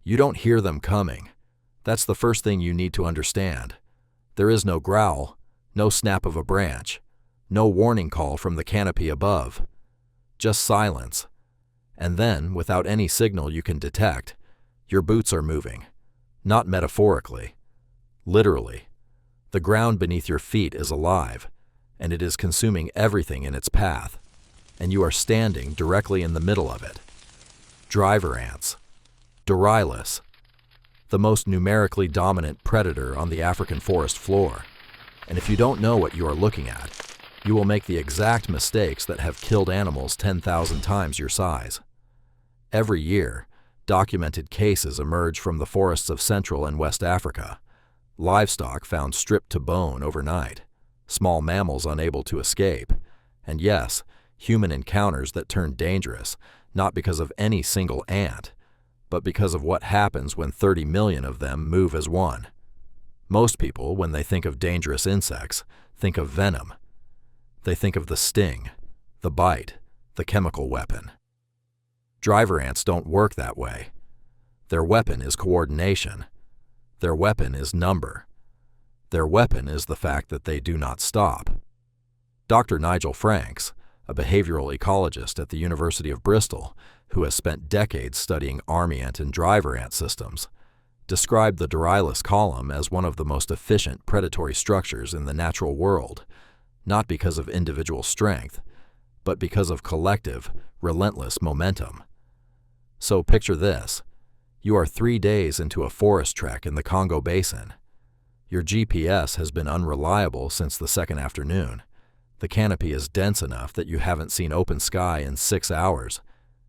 You don't hear them coming. That's the first thing you need to understand. There is no growl, no snap of a branch, no warning call from the canopy above. Just silence. And then, without any signal you can detect, your boots are moving. Not metaphorically. Literally. The ground beneath your feet is alive, and it is consuming everything in its path, and you are standing directly in the middle of it. Driver ants. Dorylus. The most numerically dominant predator on the African forest floor. And if you don't know what you are looking at, you will make the exact mistakes that have killed animals 10,000 times your size. Every year, documented cases emerge from the forests of Central and West Africa. Livestock found stripped to bone overnight, small mammals unable to escape, and yes, human encounters that turn dangerous, not because of any single ant, but because of what happens when 30 million of them move as one. Most people, when they think of dangerous insects, think of venom. They think of the sting, the bite, the chemical weapon. Driver ants don't work that way. Their weapon is coordination. Their weapon is number. Their weapon is the fact that they do not stop. Dr. Nigel Franks, a behavioral ecologist at the University of Bristol, who has spent decades studying army ant and driver ant systems, described the Dorylus column as one of the most efficient predatory structures in the natural world, not because of individual strength, but because of collective, relentless momentum. So picture this. You are 3 days into a forest trek in the Congo Basin. Your GPS has been unreliable since the second afternoon. The canopy is dense enough that you haven't seen open sky in 6 hours.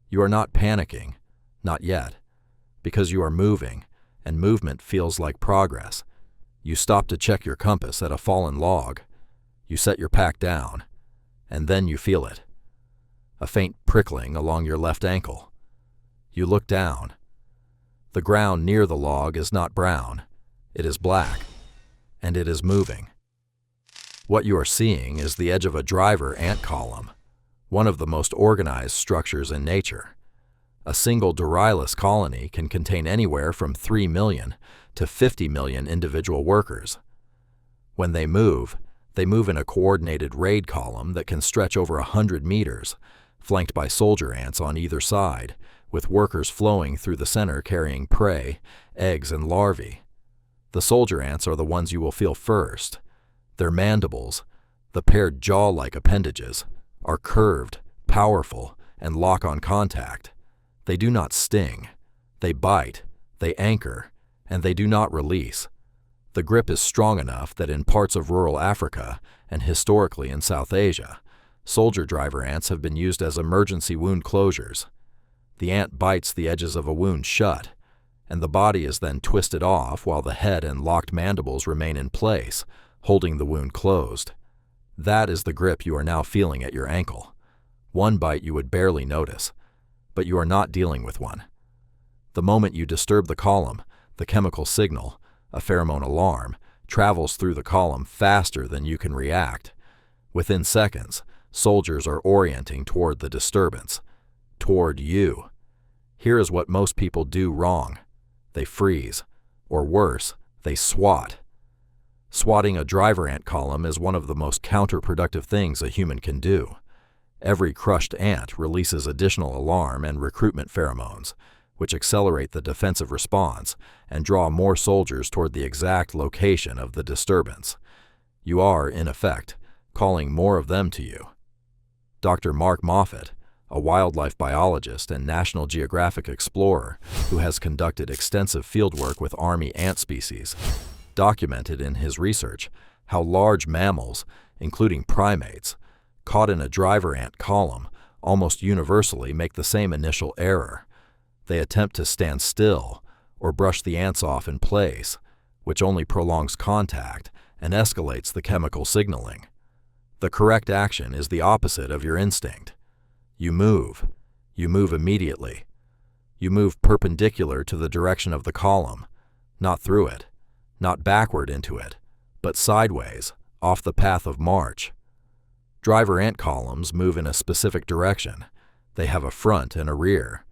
You are not panicking, not yet, because you are moving, and movement feels like progress. You stop to check your compass at a fallen log. You set your pack down, and then you feel it. A faint prickling along your left ankle. You look down. The ground near the log is not brown. It is black, and it is moving. What you are seeing is the edge of a driver ant column, one of the most organized structures in nature. A single Dorylus colony can contain anywhere from 3 million to 50 million individual workers. When they move in a coordinated raid column that can stretch over 100 meters, flanked by soldier ants on either side, with workers flowing through the center carrying prey, eggs, and larvae. The soldier ants are the ones you will feel first. Their mandibles, the paired jaw-like appendages, are curved, powerful, and lock on contact. They do not sting. They bite, they anchor, and they do not release. The grip is strong enough that in parts of rural Africa, and historically in South Asia, soldier driver ants have been used as emergency wound closures. The ant bites the edges of a wound shut, and the body is then twisted off while the head and locked mandibles remain in place, holding the wound closed. That is the grip you are now feeling at your ankle. One bite you would barely notice, but you are not dealing with one. The moment you disturb the column, the chemical signal, a pheromone alarm, travels through the column faster than you can react. Within seconds, soldiers are orienting toward the disturbance, toward you. Here is what most people do wrong. They freeze, or worse, they swat. Swatting a driver ant column is one of the most counterproductive things a human can do. Every crushed ant releases additional alarm and recruitment pheromones, which accelerate the defensive response and draw more soldiers toward the exact location of the disturbance. You are, in effect, calling more of them to you. Dr. Mark Moffat, a wildlife biologist and National Geographic explorer who has conducted extensive fieldwork with Army ant species, documented in his research how large mammals, including primates, caught in a driver ant column almost universally make the same initial error. They attempt to stand still or brush the ants off in place, which only prolongs contact and escalates the chemical signaling. The correct action is the opposite of your instinct. You move. You move immediately. You move perpendicular to the direction of the column, not through it, not backward into it, but sideways, off the path of march. Driver ant columns move in a specific direction. They have a front and a rear.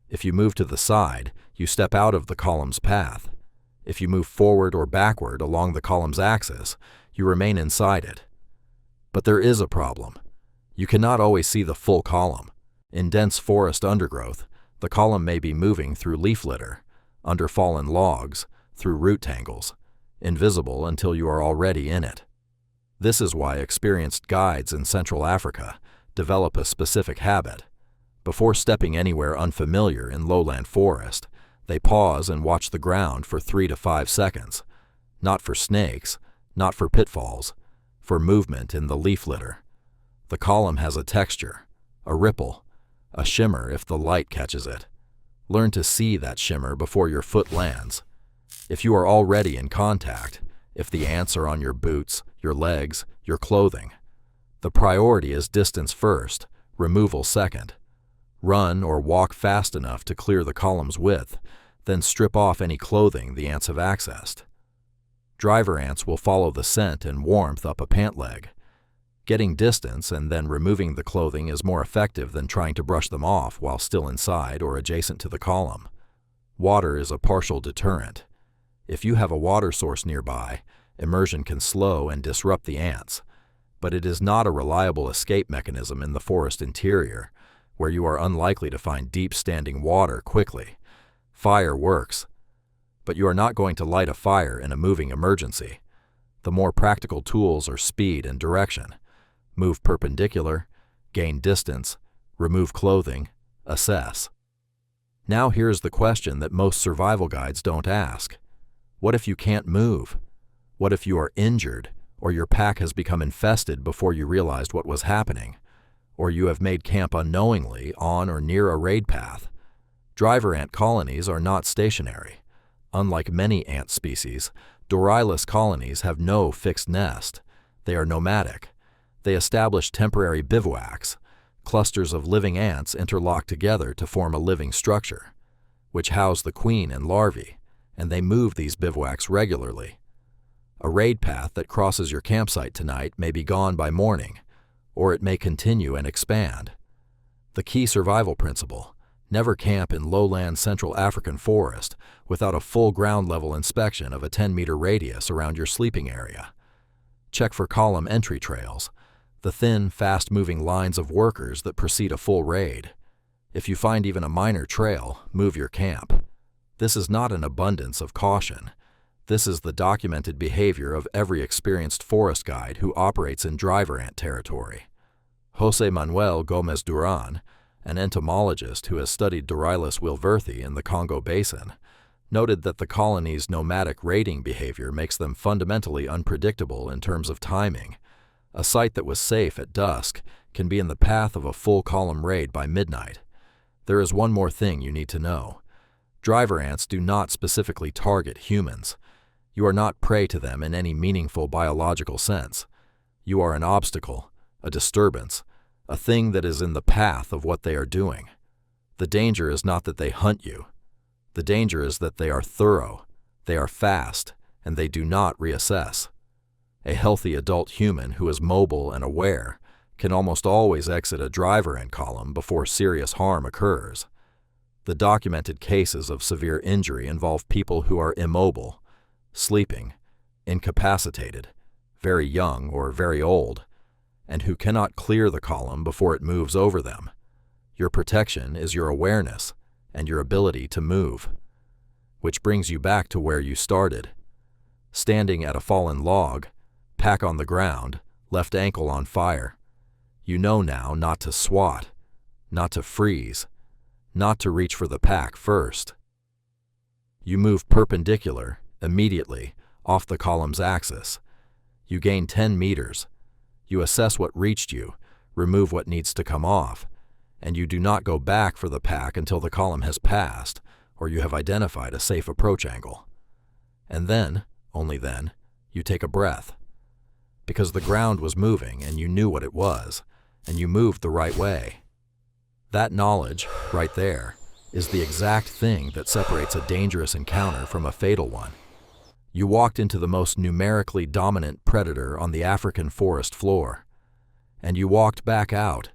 If you move to the side, you step out of the column's path. If you move forward or backward along the column's axis, you remain inside it. But there is a problem. You cannot always see the full column. In dense forest undergrowth, the column may be moving through leaf litter, under fallen logs, through root tangles, invisible until you are already in it. This is why experienced guides in Central Africa develop a specific habit. Before stepping anywhere unfamiliar in lowland forest, they pause and watch the ground for 3 to 5 seconds. Not for snakes, not for pitfalls, for movement in the leaf litter. The column has a texture, a ripple, a shimmer if the light catches it. Learn to see that shimmer before your foot lands. If you are already in contact, if the ants are on your boots, your legs, your clothing, the priority is distance first, removal second. Run or walk fast enough to clear the column's width, then strip off any clothing the ants have accessed. Driver ants will follow the scent and warmth up a pant leg. Getting distance and then removing the clothing is more effective than trying to brush them off while still inside or adjacent to the column. Water is a partial deterrent. If you have a water source nearby, immersion can slow and disrupt the ants, but it is not a reliable escape mechanism in the forest interior, where you are unlikely to find deep-standing water quickly. Fire works, but you are not going to light a fire in a moving emergency. The more practical tools are speed and direction. Move perpendicular, gain distance, remove clothing, assess. Now here's the question that most survival guides don't ask. What if you can't move? What if you are injured, or your pack has become infested before you realized what was happening? Or you have made camp unknowingly on or near a raid path? Driver ant colonies are not stationary. Unlike many ant species, Dorylus colonies have no fixed nest. They are nomadic. They establish temporary bivouacs, clusters of living ants interlocked together to form a living structure, which house the queen and larvae, and they move these bivouacs regularly. A raid path that crosses your campsite tonight may be gone by morning, or it may continue and expand. The key survival principle: never camp in lowland Central African forest without a full ground-level inspection of a 10-meter radius around your sleeping area. Check for column entry trails, the thin, fast-moving lines of workers that precede a full raid. If you find even a minor trail, move your camp. This is not an abundance of caution. This is the documented behavior of every experienced forest guide who operates in driver ant territory. José Manuel Gómez Durán, an entomologist who has studied Dorylus wilverthi in the Congo Basin, noted that the colony's nomadic raiding behavior makes them fundamentally unpredictable in terms of timing. A site that was safe at dusk can be in the path of a full column raid by midnight. There is one more thing you need to know. Driver ants do not specifically target humans. You are not prey to them in any meaningful biological sense. You are an obstacle, a disturbance, a thing that is in the path of what they are doing. The danger is not that they hunt you. The danger is that they are thorough, they are fast, and they do not reassess. A healthy adult human who is mobile and aware can almost always exit a driver ant column before serious harm occurs. The documented cases of severe injury involve people who are immobile, sleeping, incapacitated, very young or very old, and who cannot clear the column before it moves over them. Your protection is your awareness and your ability to move, which brings you back to where you started. Standing at a fallen log, pack on the ground, left ankle on fire. You know now not to swat, not to freeze, not to reach for the pack first. You move perpendicular, immediately, off the column's axis. You gain 10 meters. You assess what reached you, remove what needs to come off, and you do not go back for the pack until the column has passed, or you have identified a safe approach angle. And then, only then, you take a breath. Because the ground was moving and you knew what it was, and you moved the right way. That knowledge, right there, is the exact thing that separates a dangerous encounter from a fatal one. You walked into the most numerically dominant predator on the African forest floor, and you walked back out,